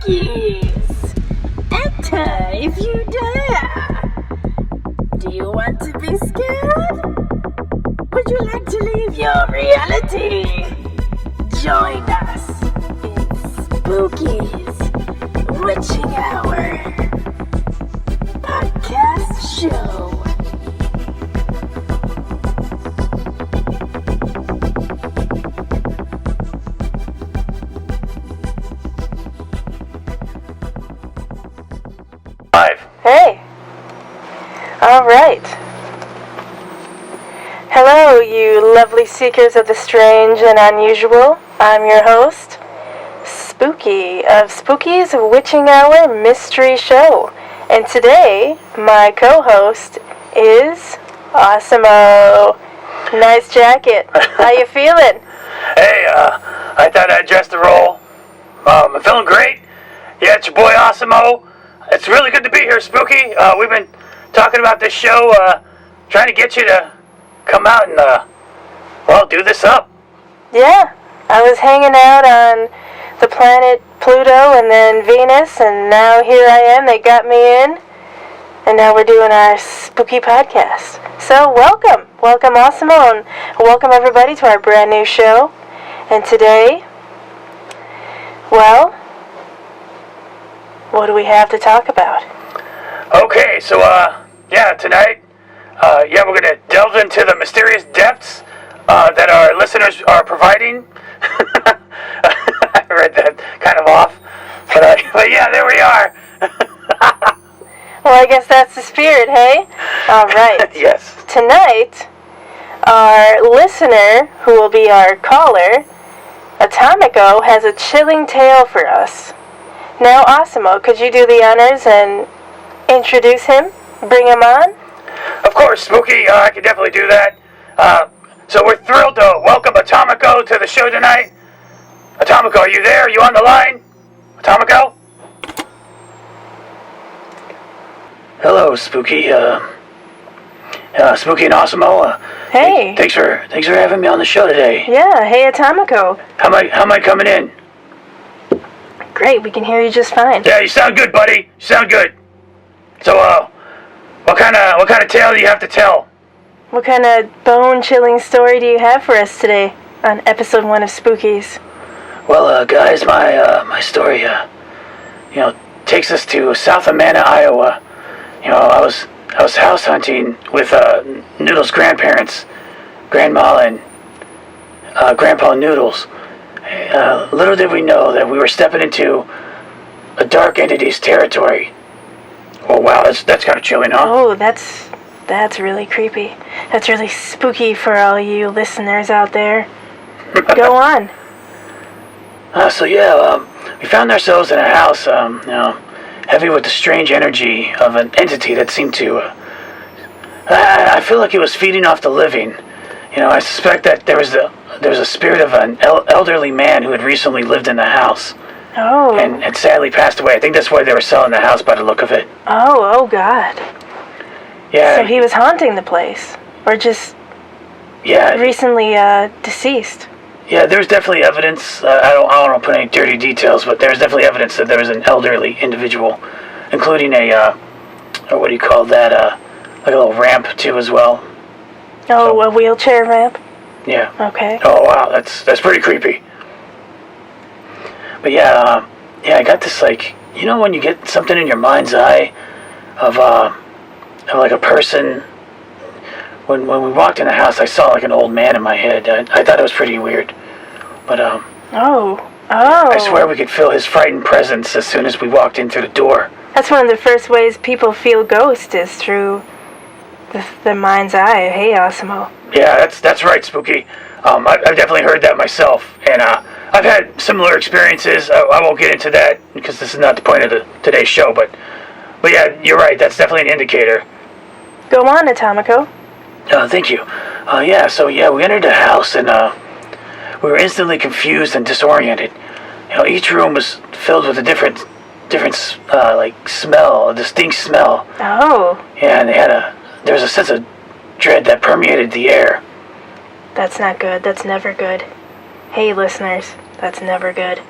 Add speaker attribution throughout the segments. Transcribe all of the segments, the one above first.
Speaker 1: Spookies! Enter if you dare! Do you want to be scared? Would you like to leave your reality? Join us in Spookies Witching Hour podcast show.
Speaker 2: Hey. All right. Hello, you lovely seekers of the strange and unusual. I'm your host, Spooky of Spooky's Witching Hour Mystery Show. And today, my co-host is Awesemo. Nice jacket. How you feeling?
Speaker 3: Hey, I thought I'd dress the role. I'm feeling great. Yeah, it's your boy Awesemo. It's really good to be here, Spooky. We've been talking about this show, trying to get you to come out and, do this up.
Speaker 2: Yeah, I was hanging out on the planet Pluto and then Venus, and now here I am. They got me in, and now we're doing our spooky podcast. So welcome Awesemo, and welcome everybody to our brand new show. And today, well, what do we have to talk about?
Speaker 3: Okay, so, tonight, we're going to delve into the mysterious depths that our listeners are providing. I read that kind of off, but yeah, there we are.
Speaker 2: Well, I guess that's the spirit, hey? All right.
Speaker 3: Yes.
Speaker 2: Tonight, our listener, who will be our caller, Atomico, has a chilling tale for us. Now, Awesemo, could you do the honors and introduce him? Bring him on?
Speaker 3: Of course, Spooky, I can definitely do that. So we're thrilled to welcome Atomico to the show tonight. Atomico, are you there? Are you on the line? Atomico? Hello, Spooky. Spooky and Awesemo.
Speaker 2: Hey.
Speaker 3: Thanks for having me on the show today.
Speaker 2: Yeah, hey, Atomico.
Speaker 3: How am I coming in?
Speaker 2: Great, we can hear you just fine.
Speaker 3: Yeah, you sound good, buddy. You sound good. So, what kind of tale do you have to tell?
Speaker 2: What kind of bone-chilling story do you have for us today on episode 1 of Spookies?
Speaker 3: Well, guys, my story, takes us to South Amana, Iowa. I was house hunting with Noodle's grandparents, Grandma and Grandpa Noodles. Little did we know that we were stepping into a dark entity's territory. Oh wow, that's kind of chilling, huh?
Speaker 2: Oh, that's really creepy. That's really spooky for all you listeners out there. Go on.
Speaker 3: We found ourselves in a house, heavy with the strange energy of an entity that seemed to. I feel like it was feeding off the living. I suspect that there was a spirit of an elderly man who had recently lived in the house.
Speaker 2: Oh.
Speaker 3: And had sadly passed away. I think that's why they were selling the house by the look of it.
Speaker 2: Oh God.
Speaker 3: Yeah.
Speaker 2: So he was haunting the place, or just recently deceased.
Speaker 3: Yeah, there's definitely evidence. I don't want to put any dirty details, but there's definitely evidence that there was an elderly individual, including what do you call that? Like a little ramp too as well.
Speaker 2: Oh, a wheelchair ramp?
Speaker 3: Yeah.
Speaker 2: Okay.
Speaker 3: Oh, wow, that's pretty creepy. But I got this, when you get something in your mind's eye of like a person. When we walked in the house, I saw like an old man in my head. I thought it was pretty weird. But,
Speaker 2: Oh.
Speaker 3: I swear we could feel his frightened presence as soon as we walked in through the door.
Speaker 2: That's one of the first ways people feel ghosts is through the mind's eye. Hey, Awesemo.
Speaker 3: Yeah, that's right, Spooky. I've definitely heard that myself, and I've had similar experiences. I won't get into that because this is not the point of today's show, but yeah, you're right. That's definitely an indicator.
Speaker 2: Go on, Atomico.
Speaker 3: Thank you. We entered the house, and we were instantly confused and disoriented. Each room was filled with a different smell, a distinct smell.
Speaker 2: Oh.
Speaker 3: Yeah, and there was a sense of dread that permeated the air.
Speaker 2: That's not good. That's never good. Hey, listeners, that's never good.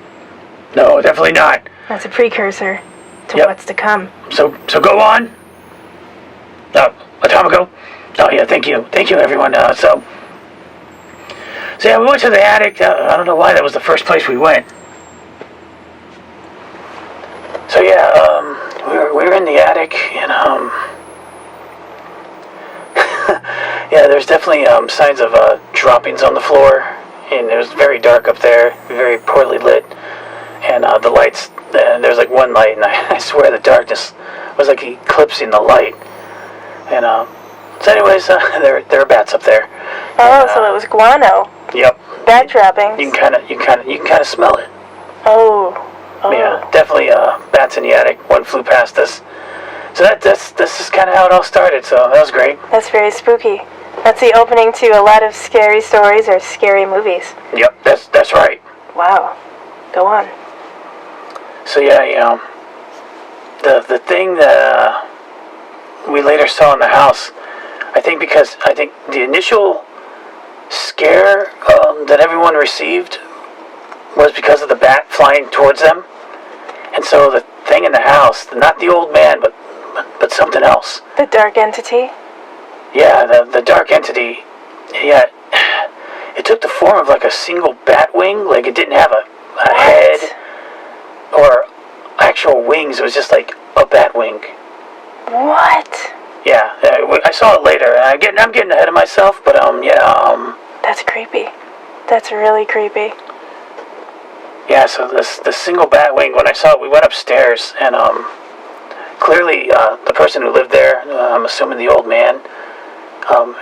Speaker 3: No, definitely not.
Speaker 2: That's a precursor to
Speaker 3: Yep.
Speaker 2: what's to come.
Speaker 3: So go on. Atomico. Oh yeah, thank you, everyone. So yeah, we went to the attic. I don't know why that was the first place we went. So yeah, we were in the attic, and yeah, there's definitely signs of droppings on the floor, and it was very dark up there, very poorly lit, and the lights. There's like one light, and I swear the darkness was like eclipsing the light. And so anyways, there are bats up there.
Speaker 2: Oh,
Speaker 3: And,
Speaker 2: so it was guano.
Speaker 3: Yep.
Speaker 2: Bat droppings.
Speaker 3: You can kind of smell it.
Speaker 2: Oh.
Speaker 3: Yeah, definitely bats in the attic. One flew past us. So this is kind of how it all started. So that was great.
Speaker 2: That's very spooky. That's the opening to a lot of scary stories or scary movies.
Speaker 3: Yep, that's right.
Speaker 2: Wow. Go on.
Speaker 3: So yeah, the thing that we later saw in the house, I think the initial scare that everyone received was because of the bat flying towards them, and so the thing in the house, not the old man, but something else.
Speaker 2: The dark entity?
Speaker 3: Yeah, the dark entity. Yeah, it took the form of like a single bat wing. Like it didn't have a head or actual wings. It was just like a bat wing.
Speaker 2: What?
Speaker 3: Yeah, I saw it later. I'm getting ahead of myself, but yeah.
Speaker 2: That's creepy. That's really creepy.
Speaker 3: Yeah, so the single bat wing. When I saw it, we went upstairs, and clearly the person who lived there, I'm assuming the old man,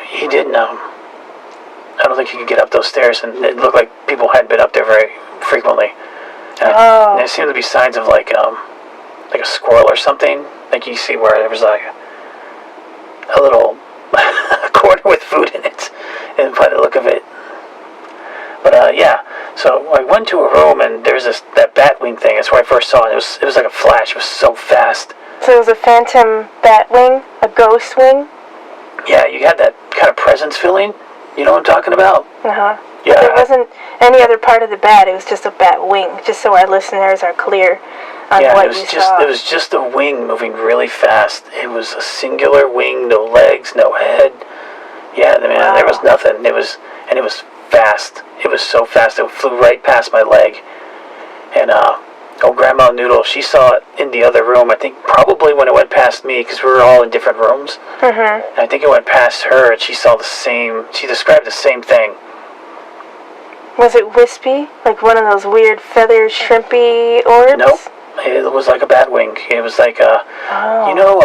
Speaker 3: he didn't. I don't think he could get up those stairs, and it looked like people hadn't been up there very frequently. And there seemed to be signs of like a squirrel or something, like you see where there was like a little corner with food in it, and by the look of it. But yeah, so I went to a room, and there's that bat wing thing. That's where I first saw it. It was like a flash. It was so fast.
Speaker 2: So it was a phantom bat wing, a ghost wing.
Speaker 3: Yeah, you had that kind of presence feeling. You know what I'm talking about?
Speaker 2: Uh-huh.
Speaker 3: Yeah.
Speaker 2: But there wasn't any other part of the bat. It was just a bat wing, just so our listeners are clear on what you saw.
Speaker 3: It was just a wing moving really fast. It was a singular wing, no legs, no head. Yeah, man, wow. There was nothing. It was fast. It was so fast. It flew right past my leg. And Grandma Noodle, she saw it in the other room. I think probably when it went past me, because we were all in different rooms.
Speaker 2: Mm-hmm.
Speaker 3: And I think it went past her, and she saw the same. She described the same thing.
Speaker 2: Was it wispy, like one of those weird feather shrimpy orbs?
Speaker 3: Nope. It was like a bat wing. It was like you know,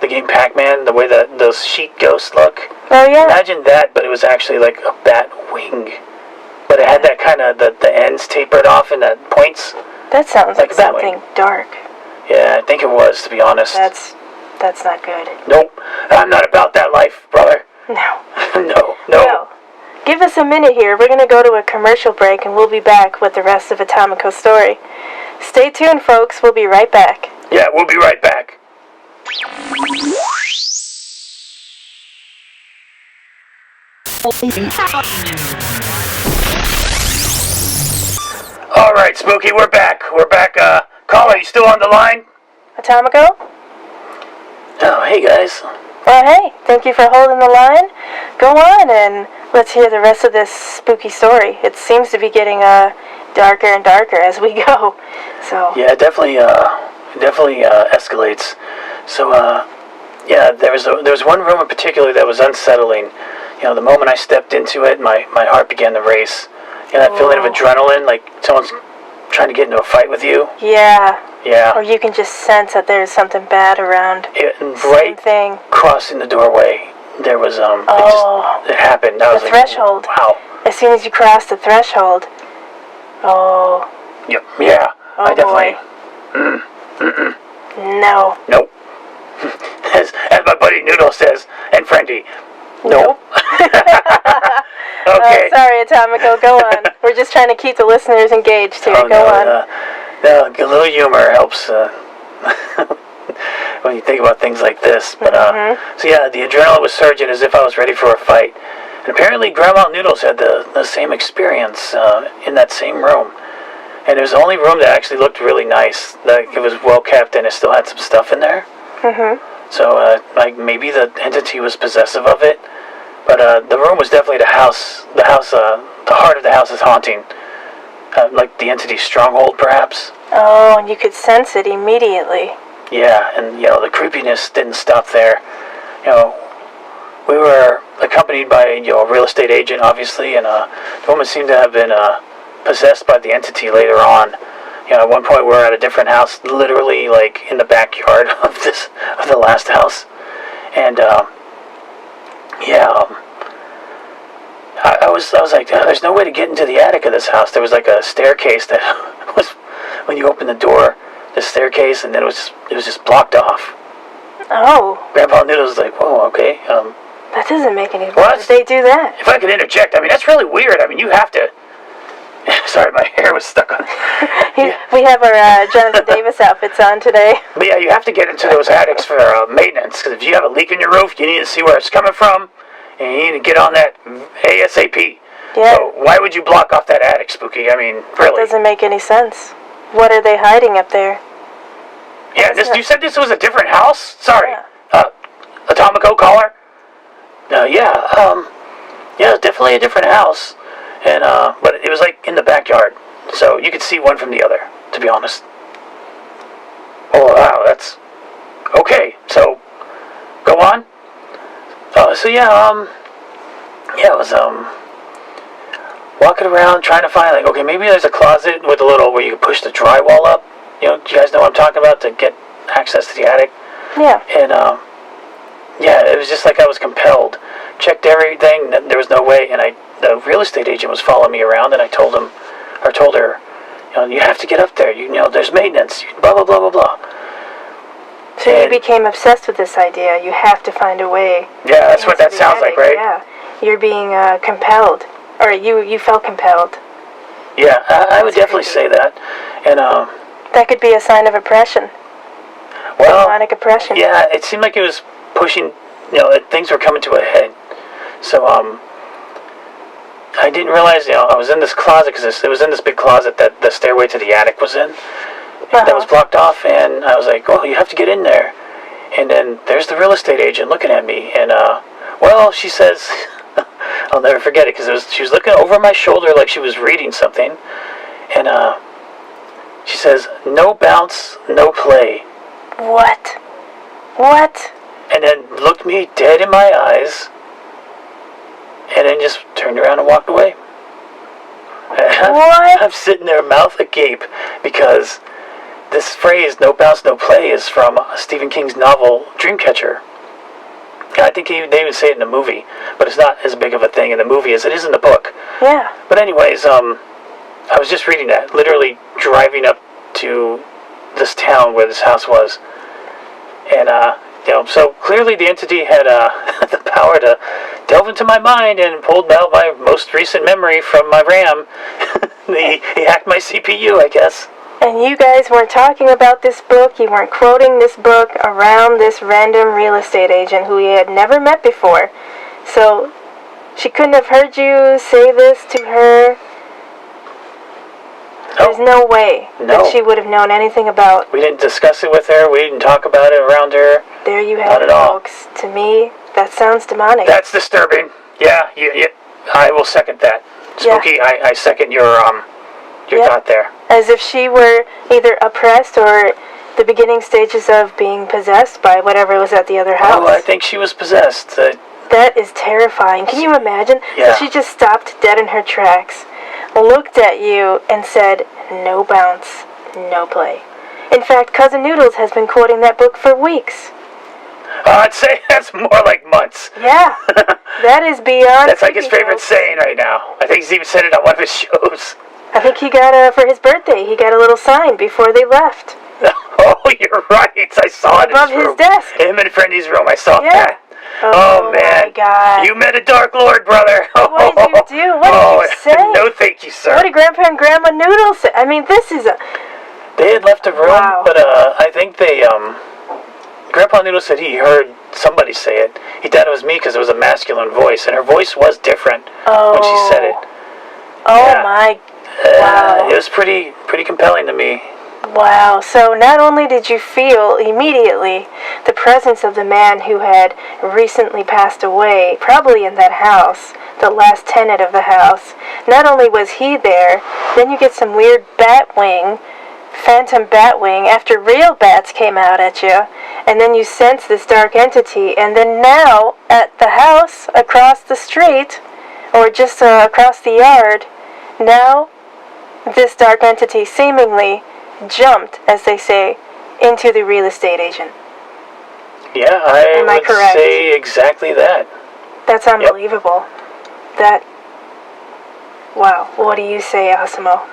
Speaker 3: the game Pac-Man, the way that those sheet ghosts look.
Speaker 2: Oh yeah.
Speaker 3: Imagine that, but it was actually like a bat wing. But it had that kind of the ends tapered off and that points.
Speaker 2: That sounds like something dark.
Speaker 3: Yeah, I think it was, to be honest.
Speaker 2: That's not good.
Speaker 3: Nope. I'm not about that life, brother.
Speaker 2: No.
Speaker 3: No.
Speaker 2: Well, give us a minute here. We're going to go to a commercial break, and we'll be back with the rest of Atomico's story. Stay tuned, folks. We'll be right back.
Speaker 3: Yeah, we'll be right back. All right, Spooky, we're back. Caller, you still on the line?
Speaker 2: Atomico?
Speaker 3: Oh, hey, guys.
Speaker 2: Well, hey, thank you for holding the line. Go on and let's hear the rest of this spooky story. It seems to be getting darker and darker as we go. So
Speaker 3: yeah, it definitely escalates. So yeah, there was one room in particular that was unsettling. You know, the moment I stepped into it, my heart began to race. You know, that feeling of adrenaline, like someone's trying to get into a fight with you.
Speaker 2: Yeah.
Speaker 3: Yeah.
Speaker 2: Or you can just sense that there's something bad around.
Speaker 3: Right thing. Crossing the doorway, there was it happened.
Speaker 2: The threshold.
Speaker 3: Like, wow.
Speaker 2: As soon as you cross the threshold. Oh.
Speaker 3: Yep. Yeah.
Speaker 2: Oh,
Speaker 3: I definitely.
Speaker 2: No.
Speaker 3: Nope. as my buddy Noodle says, and Friendy. Nope. Okay.
Speaker 2: Sorry, Atomico. Go on. We're just trying to keep the listeners engaged here. Go on.
Speaker 3: No, a little humor helps when you think about things like this. But so yeah, the adrenaline was surging as if I was ready for a fight. And apparently, Grandma Noodles had the same experience in that same room. And it was the only room that actually looked really nice. Like, it was well kept and it still had some stuff in there. So, like, maybe the entity was possessive of it. But the room was definitely the house. The heart of the house is haunting. Like the entity's stronghold, perhaps.
Speaker 2: Oh, and you could sense it immediately.
Speaker 3: Yeah, and, the creepiness didn't stop there. We were accompanied by, a real estate agent, obviously, and the woman seemed to have been possessed by the entity later on. At one point we were at a different house, literally, like, in the backyard of the last house. And, I was like, there's no way to get into the attic of this house. There was like a staircase that was, when you open the door, the staircase, and then it was just blocked off.
Speaker 2: Oh.
Speaker 3: Grandpa Noodles was like, whoa, okay.
Speaker 2: That doesn't make any sense.
Speaker 3: Well,
Speaker 2: Why did they do that?
Speaker 3: If I could interject, that's really weird. You have to. Sorry, my hair was stuck on.
Speaker 2: We have our Jonathan Davis outfits on today.
Speaker 3: But yeah, you have to get into those attics for maintenance, because if you have a leak in your roof, you need to see where it's coming from, and you need to get on that ASAP.
Speaker 2: Yeah.
Speaker 3: So why would you block off that attic, Spooky? Really.
Speaker 2: That doesn't make any sense. What are they hiding up there?
Speaker 3: Yeah, you said this was a different house? Sorry.
Speaker 2: Yeah.
Speaker 3: Atomico caller? Yeah, it's definitely a different house. And, but it was like in the backyard. So you could see one from the other, to be honest. Oh, wow, that's... Okay, so, go on. It was, walking around trying to find, like, okay, maybe there's a closet with a little, where you can push the drywall up. Do you guys know what I'm talking about, to get access to the attic?
Speaker 2: Yeah.
Speaker 3: And, it was just like I was compelled. Checked everything, there was no way, and the real estate agent was following me around, and I told her, you have to get up there, there's maintenance, blah, blah, blah, blah, blah.
Speaker 2: So you became obsessed with this idea, you have to find a way.
Speaker 3: Yeah, that's what that sounds like, right?
Speaker 2: Yeah, you're being compelled, or you felt compelled.
Speaker 3: Yeah, I would definitely say that, and,
Speaker 2: that could be a sign of oppression.
Speaker 3: Well,
Speaker 2: demonic oppression.
Speaker 3: Yeah, it seemed like it was pushing, things were coming to a head. So, I didn't realize, I was in this closet, because it was in this big closet that the stairway to the attic was in. That was blocked off, and I was like, oh, you have to get in there. And then there's the real estate agent looking at me, and, she says, I'll never forget it, because she was looking over my shoulder like she was reading something, and, she says, no bounce, no play.
Speaker 2: What? What?
Speaker 3: And then looked me dead in my eyes, and then just turned around and walked away.
Speaker 2: What?
Speaker 3: I'm sitting there, mouth agape, because this phrase, no bounce, no play, is from Stephen King's novel, Dreamcatcher. I think they even say it in the movie, but it's not as big of a thing in the movie as it is in the book.
Speaker 2: Yeah.
Speaker 3: But anyways, I was just reading that, literally driving up to this town where this house was. And, so clearly the entity had the power to delve into my mind and pulled out my most recent memory from my RAM. He hacked my CPU, I guess.
Speaker 2: And you guys weren't talking about this book, you weren't quoting this book around this random real estate agent who you had never met before. So, she couldn't have heard you say this to her. There's no way that she would have known anything about.
Speaker 3: We didn't discuss it with her. We didn't talk about it around her.
Speaker 2: There you have it, folks. To me, that sounds demonic.
Speaker 3: That's disturbing. Yeah, I will second that. Spooky, yeah. I second your thought there. As
Speaker 2: if she were either oppressed or the beginning stages of being possessed by whatever was at the other house.
Speaker 3: Oh, I think she was possessed.
Speaker 2: That is terrifying. Can you imagine?
Speaker 3: Yeah.
Speaker 2: So she just stopped dead in her tracks, looked at you, and said, no bounce, no play. In fact, Cousin Noodles has been quoting that book for weeks.
Speaker 3: I'd say that's more like months.
Speaker 2: Yeah, that is beyond.
Speaker 3: That's like his favorite saying right now. I think he's even said it on one of his shows.
Speaker 2: I think he got, for his birthday, he got a little sign before they left.
Speaker 3: Oh, you're right. I saw it
Speaker 2: above his desk.
Speaker 3: Him in Friendly's room. I saw that.
Speaker 2: Oh, man. My God.
Speaker 3: You met a Dark Lord, brother.
Speaker 2: What did you do? What did you say?
Speaker 3: No, thank you, sir.
Speaker 2: What did Grandpa and Grandma Noodles say? I mean, this is a...
Speaker 3: They had left the room, but I think they, Grandpa Noodles said he heard somebody say it. He thought it was me because it was a masculine voice, and her voice was different when she said it.
Speaker 2: Oh, yeah. My Wow.
Speaker 3: It was pretty compelling to me.
Speaker 2: Wow. So not only did you feel immediately the presence of the man who had recently passed away, probably in that house, the last tenant of the house, not only was he there, then you get some weird batwing, phantom batwing, after real bats came out at you, and then you sense this dark entity, and then now at the house across the street, or just across the yard, now this dark entity seemingly jumped, as they say, into the real estate agent.
Speaker 3: Yeah, I would
Speaker 2: correct?
Speaker 3: say exactly that.
Speaker 2: That's unbelievable. That... Wow. What do you say, Asimo?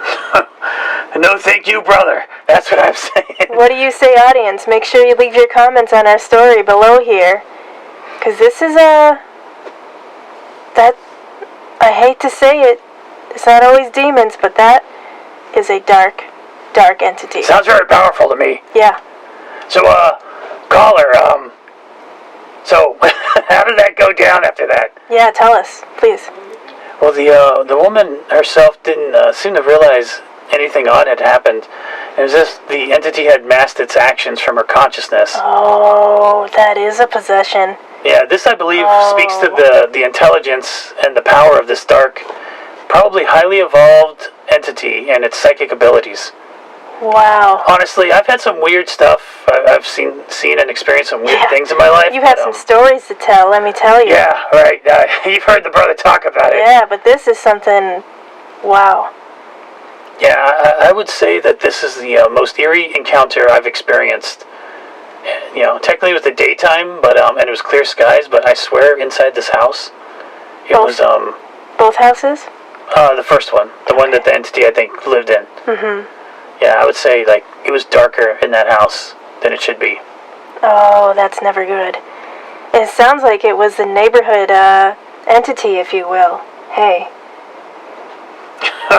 Speaker 3: No, thank you, brother. That's what I'm saying.
Speaker 2: What do you say, audience? Make sure you leave your comments on our story below here. Because this is that... I hate to say it. It's not always demons, but that is a dark entity.
Speaker 3: Sounds very powerful to me.
Speaker 2: Yeah.
Speaker 3: So, caller, so, how did that go down after that?
Speaker 2: Yeah, tell us, please.
Speaker 3: Well, the woman herself didn't seem to realize anything odd had happened. It was just the entity had masked its actions from her consciousness.
Speaker 2: Oh, that is a possession.
Speaker 3: Yeah, this, I believe, speaks to the intelligence and the power of this dark, probably highly evolved entity and its psychic abilities.
Speaker 2: Wow.
Speaker 3: Honestly, I've had some weird stuff. I've seen and experienced some weird things in my life.
Speaker 2: You have some stories to tell, let me tell you.
Speaker 3: Yeah, right. You've heard the brother talk about it.
Speaker 2: Yeah, but this is something... Wow.
Speaker 3: Yeah, I would say that this is the most eerie encounter I've experienced. You know, technically it was the daytime, but and it was clear skies, but I swear inside this house, it was...
Speaker 2: Both houses?
Speaker 3: The first one. The one that the entity, I think, lived in.
Speaker 2: Mm-hmm.
Speaker 3: Yeah, I would say, like, it was darker in that house than it should be.
Speaker 2: Oh, that's never good. It sounds like it was the neighborhood entity, if you will. Hey.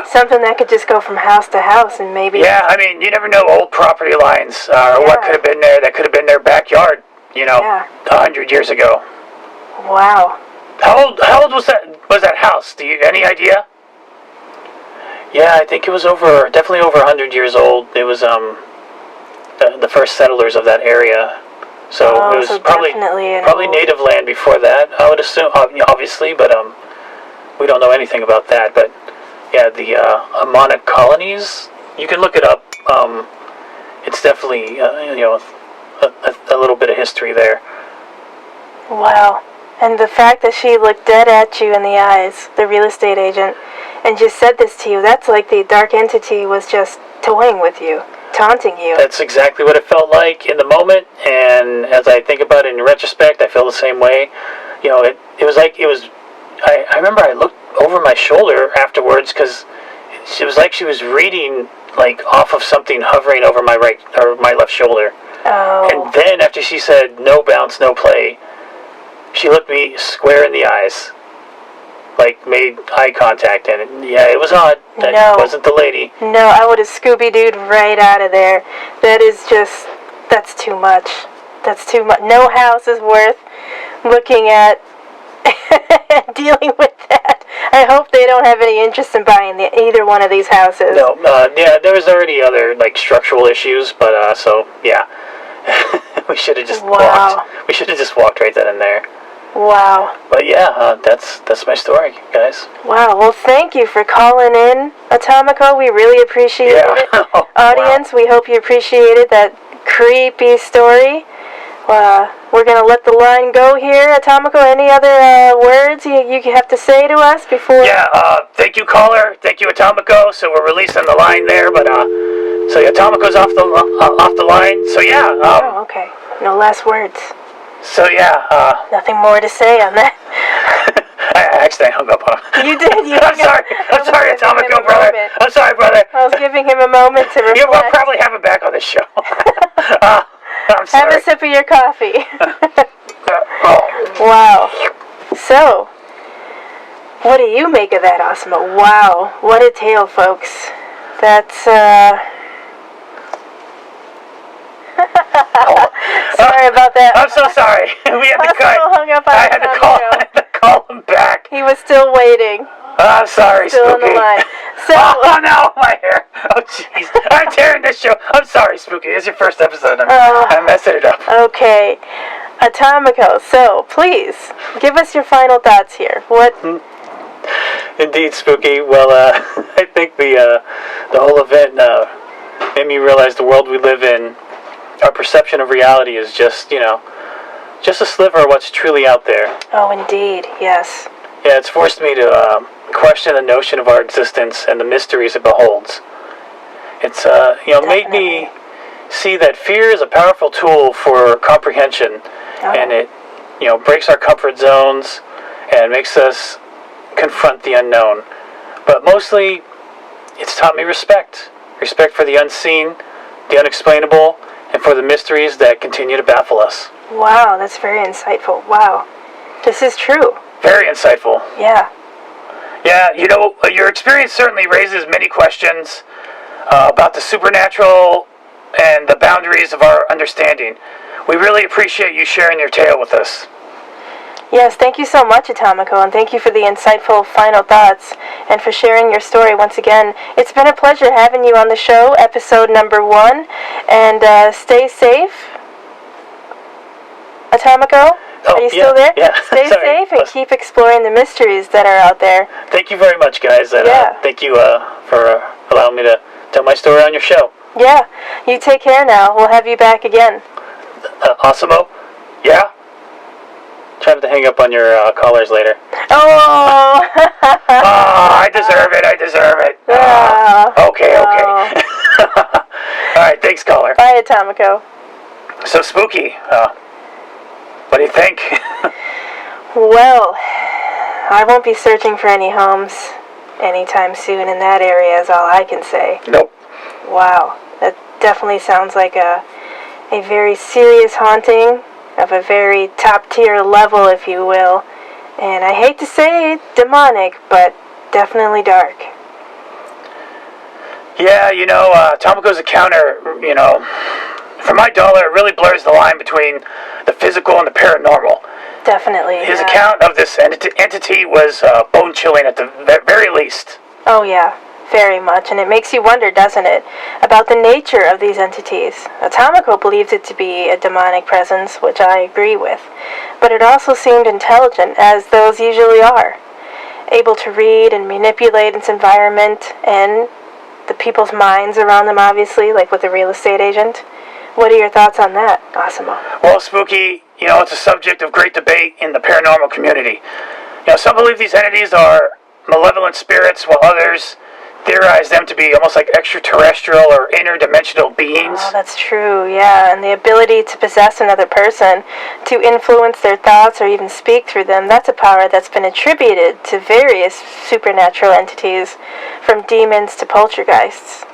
Speaker 2: Something that could just go from house to house and maybe...
Speaker 3: Yeah, I mean, you never know old property lines or what could have been there. That could have been their backyard, you know, 100 years ago.
Speaker 2: Wow.
Speaker 3: How old was that house? Any idea? Yeah, I think it was definitely over 100 years old. It was the first settlers of that area. So it was probably native land before that, I would assume, obviously, but we don't know anything about that. But yeah, the Ammonic colonies, you can look it up. It's definitely a little bit of history there.
Speaker 2: Wow. And the fact that she looked dead at you in the eyes, the real estate agent, and just said this to you, that's like the dark entity was just toying with you, taunting you.
Speaker 3: That's exactly what it felt like in the moment, and as I think about it in retrospect, I feel the same way. You know, it was like I remember I looked over my shoulder afterwards because it was like she was reading like off of something hovering over my left shoulder.
Speaker 2: Oh.
Speaker 3: And then after she said no bounce, no play, she looked me square in the eyes. Like, made eye contact, and yeah, it was odd. That wasn't the lady.
Speaker 2: No, I would have Scooby-Dooed right out of there. That's too much. That's too much. No house is worth looking at dealing with that. I hope they don't have any interest in buying either one of these houses.
Speaker 3: No, yeah, there was already other, like, structural issues, but, so, yeah. We should have just walked. We should have just walked right then and there.
Speaker 2: Wow.
Speaker 3: But yeah, that's my story, guys.
Speaker 2: Wow. Well, thank you for calling in, Atomico. We really appreciate it. Audience, we hope you appreciated that creepy story. We're going to let the line go here. Atomico, any other words you have to say to us before?
Speaker 3: Yeah, thank you, caller. Thank you, Atomico. So we're releasing the line there, but so Atomico's off the line. So yeah.
Speaker 2: Oh, okay. No last words.
Speaker 3: So yeah.
Speaker 2: Nothing more to say on that.
Speaker 3: I actually hung up on him.
Speaker 2: You did.
Speaker 3: I'm sorry, Atomico, brother. I'm sorry, brother.
Speaker 2: I was giving him a moment to reflect.
Speaker 3: You will probably have him back on the show. I'm sorry.
Speaker 2: Have a sip of your coffee. Wow. So, what do you make of that, Osmo? Wow. What a tale, folks. That's, Sorry about that.
Speaker 3: I'm so sorry. We had to cut.
Speaker 2: Hung up on
Speaker 3: I had to call him back.
Speaker 2: He was still waiting.
Speaker 3: I'm sorry,
Speaker 2: Still
Speaker 3: Spooky.
Speaker 2: on the line. So,
Speaker 3: oh no, my hair. Oh jeez, I'm tearing this show. I'm sorry, Spooky. It's your first episode. I'm messing it up.
Speaker 2: okay, Atomico. So, please give us your final thoughts here. What?
Speaker 3: Indeed, Spooky. Well, I think the whole event made me realize the world we live in, our perception of reality is just a sliver of what's truly out there.
Speaker 2: Oh, indeed, yes.
Speaker 3: Yeah, it's forced me to question the notion of our existence and the mysteries it beholds. It's made me see that fear is a powerful tool for comprehension, and it breaks our comfort zones and makes us confront the unknown. But mostly, it's taught me respect for the unseen, the unexplainable, and for the mysteries that continue to baffle us.
Speaker 2: Wow, that's very insightful. Wow, this is true.
Speaker 3: Very insightful.
Speaker 2: Yeah.
Speaker 3: Yeah, your experience certainly raises many questions about the supernatural and the boundaries of our understanding. We really appreciate you sharing your tale with us.
Speaker 2: Yes, thank you so much, Atomico, and thank you for the insightful final thoughts and for sharing your story once again. It's been a pleasure having you on the show, episode number 1, and stay safe. Atomico?
Speaker 3: Oh,
Speaker 2: are you still there?
Speaker 3: Yeah.
Speaker 2: Stay safe and keep exploring the mysteries that are out there.
Speaker 3: Thank you very much, guys. And, thank you for allowing me to tell my story on your show.
Speaker 2: Yeah. You take care now. We'll have you back again.
Speaker 3: Awesome-o? Yeah? Try not to hang up on your callers later.
Speaker 2: Oh!
Speaker 3: I deserve it. Okay. All right, thanks, caller.
Speaker 2: Bye, Atomico.
Speaker 3: So spooky. What do you think?
Speaker 2: Well, I won't be searching for any homes anytime soon in that area is all I can say.
Speaker 3: Nope.
Speaker 2: Wow, that definitely sounds like a very serious haunting of a very top-tier level, if you will. And I hate to say demonic, but definitely dark.
Speaker 3: Yeah, Tomoko's encounter, for my dollar, it really blurs the line between the physical and the paranormal.
Speaker 2: Definitely.
Speaker 3: His account of this entity was bone-chilling at the very least.
Speaker 2: Oh, yeah. Very much, and it makes you wonder, doesn't it, about the nature of these entities. Atomico believes it to be a demonic presence, which I agree with, but it also seemed intelligent, as those usually are, able to read and manipulate its environment and the people's minds around them, obviously, like with the real estate agent. What are your thoughts on that, Asimo?
Speaker 3: Well, Spooky, it's a subject of great debate in the paranormal community. Some believe these entities are malevolent spirits, while others theorize them to be almost like extraterrestrial or interdimensional beings.
Speaker 2: Oh, that's true, yeah. And the ability to possess another person, to influence their thoughts or even speak through them, that's a power that's been attributed to various supernatural entities, from demons to poltergeists.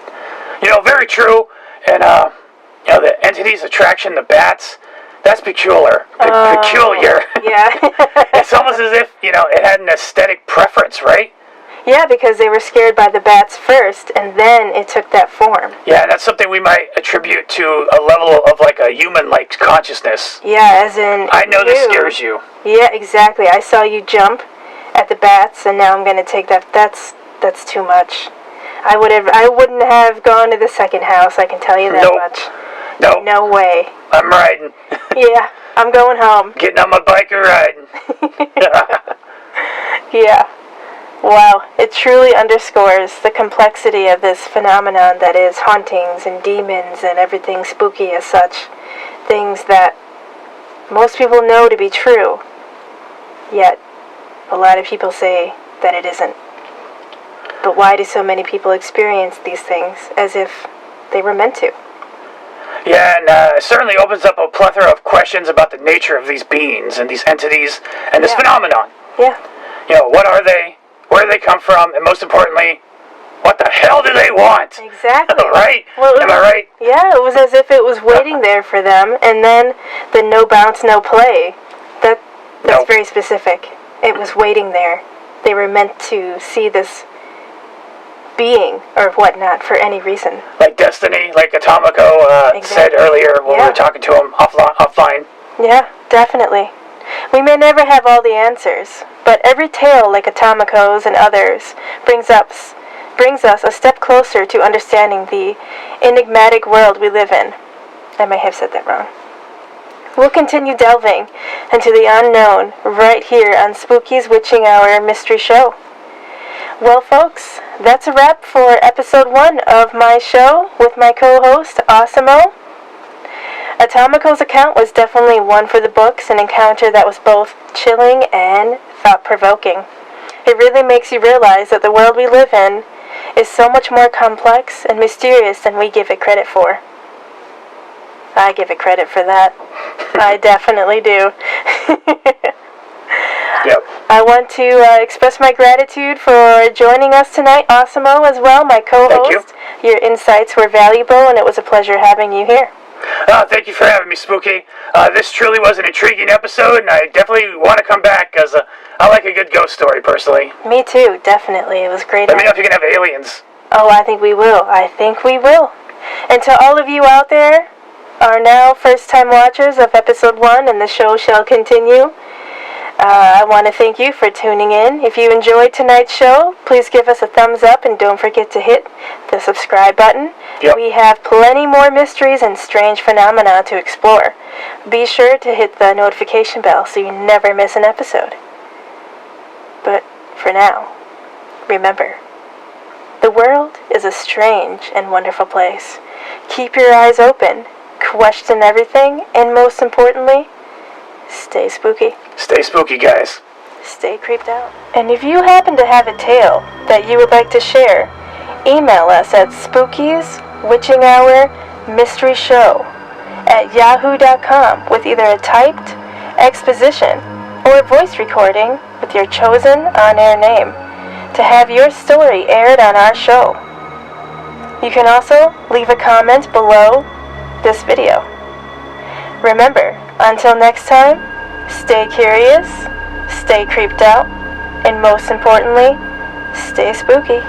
Speaker 3: Very true. And, the entity's attraction, the bats, that's peculiar. Peculiar.
Speaker 2: Yeah.
Speaker 3: It's almost as if, it had an aesthetic preference, right?
Speaker 2: Yeah, because they were scared by the bats first, and then it took that form.
Speaker 3: Yeah, and that's something we might attribute to a level of like a human-like consciousness.
Speaker 2: Yeah, as in
Speaker 3: I know this scares you.
Speaker 2: Yeah, exactly. I saw you jump at the bats, and now I'm going to take that. That's too much. I wouldn't have gone to the second house, I can tell you that much.
Speaker 3: Nope.
Speaker 2: No way.
Speaker 3: I'm riding.
Speaker 2: Yeah, I'm going home.
Speaker 3: Getting on my bike and riding.
Speaker 2: Yeah. Wow, it truly underscores the complexity of this phenomenon that is hauntings and demons and everything spooky as such. Things that most people know to be true, yet a lot of people say that it isn't. But why do so many people experience these things as if they were meant to?
Speaker 3: Yeah, and it certainly opens up a plethora of questions about the nature of these beings and these entities and this phenomenon.
Speaker 2: Yeah.
Speaker 3: What are they? Where do they come from? And most importantly, what the hell do they want?
Speaker 2: Exactly.
Speaker 3: Right?
Speaker 2: Well,
Speaker 3: Am I right?
Speaker 2: Yeah, it was as if it was waiting there for them, and then the no bounce, no play. That's very specific. It was waiting there. They were meant to see this being or whatnot for any reason.
Speaker 3: Like Destiny, like Atomico said earlier when we were talking to him offline.
Speaker 2: Yeah, definitely. We may never have all the answers, but every tale like Atomico's and others brings up brings us a step closer to understanding the enigmatic world we live in. I may have said that wrong. We'll continue delving into the unknown right here on Spooky's Witching Hour Mystery Show. Well, folks, that's a wrap for episode 1 of my show with my co-host, Osimo. Atomico's account was definitely one for the books, an encounter that was both chilling and thought-provoking. It really makes you realize that the world we live in is so much more complex and mysterious than we give it credit for. I give it credit for that. I definitely do.
Speaker 3: Yep.
Speaker 2: I want to express my gratitude for joining us tonight, Osimo, as well, my co-host.
Speaker 3: Thank
Speaker 2: you. Your insights were valuable, and it was a pleasure having you here.
Speaker 3: Thank you for having me, Spooky. This truly was an intriguing episode, and I definitely want to come back, because I like a good ghost story, personally.
Speaker 2: Me too, definitely. It was great.
Speaker 3: Let me know if you can have aliens.
Speaker 2: Oh, I think we will. And to all of you out there, are now first-time watchers of episode 1, and the show shall continue. I want to thank you for tuning in. If you enjoyed tonight's show, please give us a thumbs up and don't forget to hit the subscribe button.
Speaker 3: Yep.
Speaker 2: We have plenty more mysteries and strange phenomena to explore. Be sure to hit the notification bell so you never miss an episode. But for now, remember, the world is a strange and wonderful place. Keep your eyes open, question everything, and most importantly, stay spooky.
Speaker 3: Stay spooky, guys.
Speaker 2: Stay creeped out. And if you happen to have a tale that you would like to share, email us at spookieswitchinghourmysteryshow@yahoo.com with either a typed exposition or a voice recording with your chosen on-air name to have your story aired on our show. You can also leave a comment below this video. Remember, until next time, stay curious, stay creeped out, and most importantly, stay spooky.